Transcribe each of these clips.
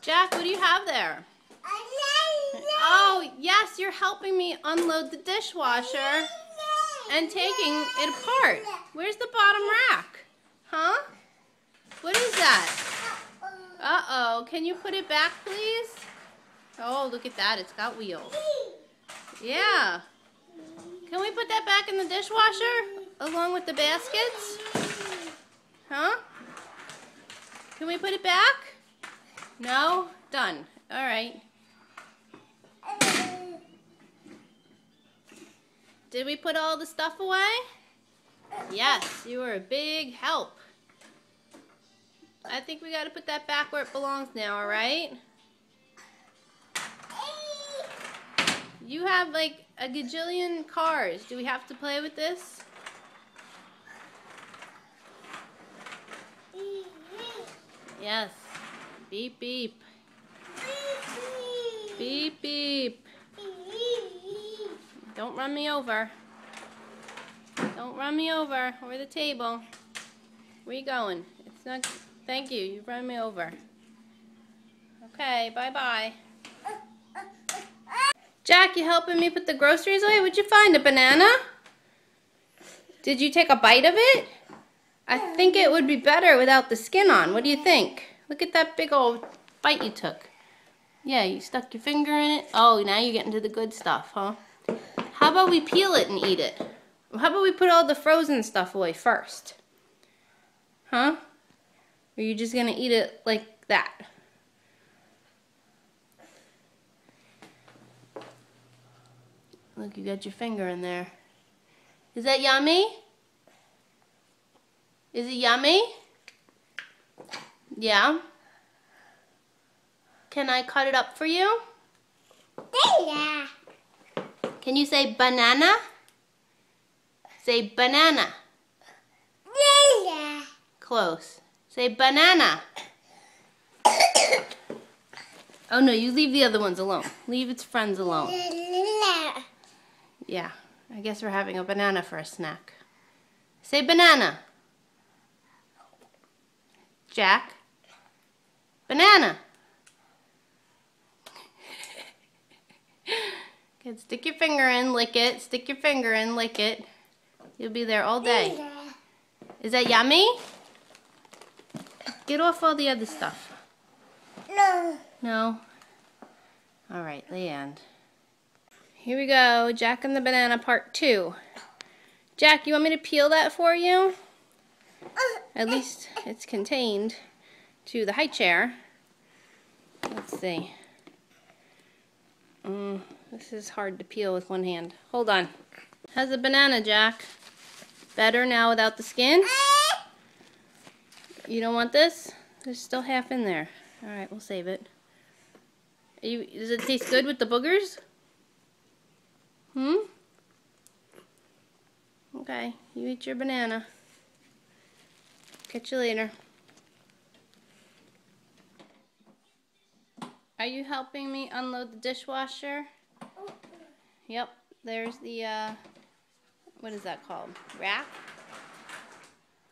Jack, what do you have there? Oh, yes, you're helping me unload the dishwasher and taking it apart. Where's the bottom rack? Huh? What is that? Uh-oh. Can you put it back, please? Oh, look at that. It's got wheels. Yeah. Can we put that back in the dishwasher along with the baskets? Huh? Can we put it back? No? Done. All right. Did we put all the stuff away? Yes, you were a big help. I think we got to put that back where it belongs now, all right? You have like a gajillion cars. Do we have to play with this? Yes. Beep, beep. Beep, beep. Don't run me over. Don't run me over or the table. Where you going? It's not. Thank you. You run me over. Okay, bye-bye. Jack, you helping me put the groceries away? What'd you find? A banana? Did you take a bite of it? I think it would be better without the skin on. What do you think? Look at that big old bite you took. Yeah, you stuck your finger in it. Oh, now you're getting to the good stuff, huh? How about we peel it and eat it? How about we put all the frozen stuff away first? Huh? Or are you just gonna eat it like that? Look, you got your finger in there. Is that yummy? Is it yummy? Yeah? Can I cut it up for you? Yeah. Can you say banana? Say banana. Yeah. Close. Say banana. Oh no, you leave the other ones alone. Leave its friends alone. Yeah, I guess we're having a banana for a snack. Say banana. Jack. Banana. Good. Stick your finger in, lick it. Stick your finger in, lick it. You'll be there all day. Is that yummy? Get off all the other stuff. No. No? All right, the end. Here we go, Jack and the Banana Part 2. Jack, you want me to peel that for you? At least it's contained to the high chair. Let's see. This is hard to peel with one hand. Hold on. How's the banana, Jack? Better now without the skin? You don't want this? There's still half in there. All right, we'll save it. Does it taste good with the boogers? Okay, you eat your banana. Catch you later. Are you helping me unload the dishwasher? Yep, there's the, what is that called? Rack?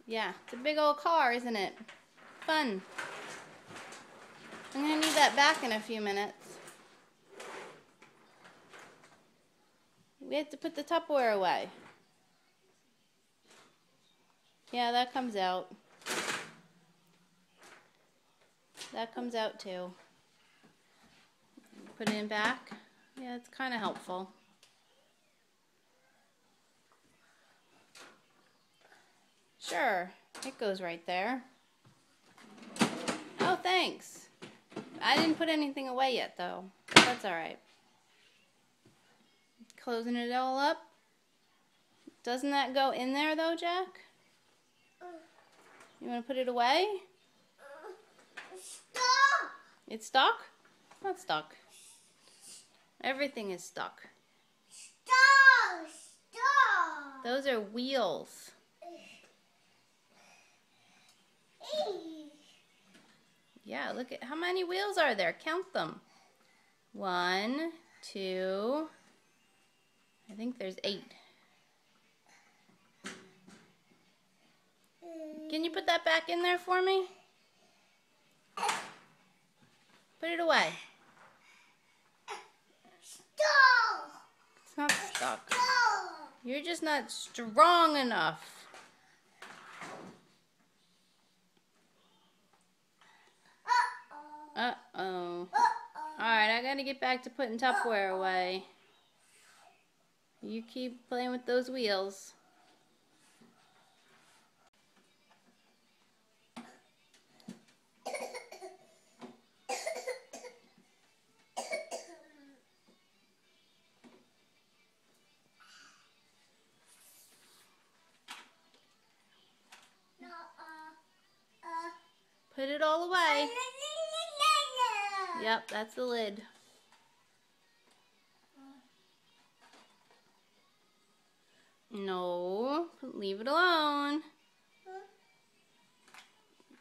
Yeah, it's a big old car, isn't it? Fun. I'm going to need that back in a few minutes. We have to put the Tupperware away. Yeah, that comes out. That comes out too. Put it in back. Yeah, it's kind of helpful. Sure, it goes right there. Oh, thanks. I didn't put anything away yet, though. That's all right. Closing it all up. Doesn't that go in there, though, Jack? You want to put it away? Stop. It's stuck? Not stuck. Everything is stuck. Stop. Stop. Those are wheels. Yeah, look at how many wheels are there. Count them. 1, 2, I think there's 8. Can you put that back in there for me? Put it away. Stuck. It's not stuck. Stuck. You're just not strong enough. Uh-oh. Alright, I gotta get back to putting Tupperware away. You keep playing with those wheels. Put it all away. Yep, that's the lid. No, leave it alone.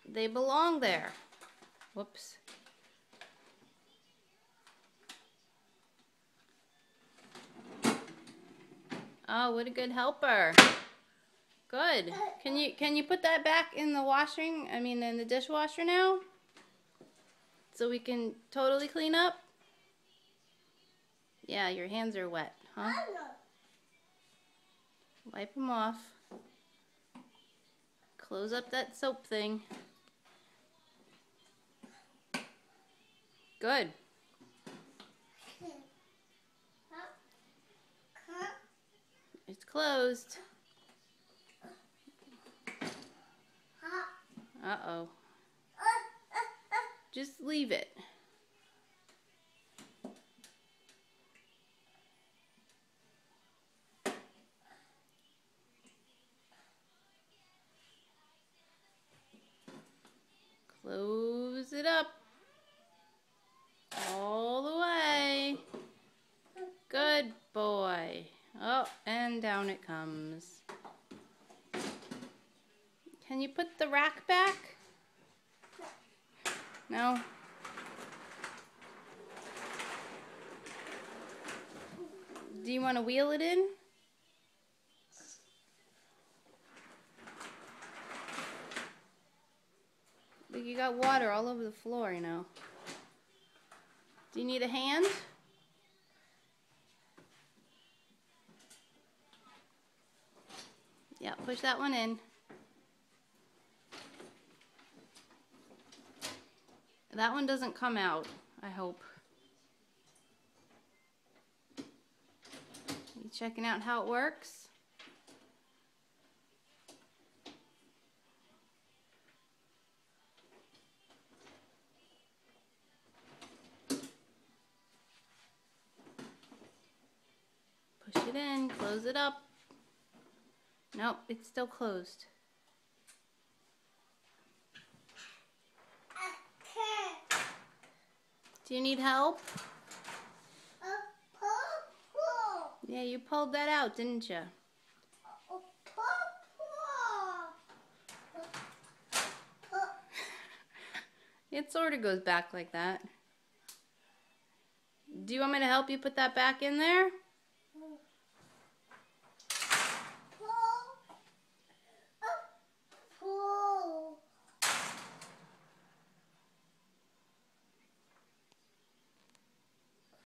They belong there. Whoops. Oh, what a good helper. Good. Can you put that back in the washing? I mean, in the dishwasher now? So we can totally clean up? Yeah, your hands are wet, huh? Wipe them off. Close up that soap thing. Good. It's closed. Uh-oh. Just leave it. Close it up. All the way. Good boy. Oh, and down it comes. Can you put the rack back? No? Do you want to wheel it in? Look, you got water all over the floor, you know. Do you need a hand? Yeah, push that one in. That one doesn't come out, I hope. You checking out how it works? Push it in, close it up. Nope, it's still closed. Do you need help? Yeah, you pulled that out, didn't you? It sort of goes back like that. Do you want me to help you put that back in there?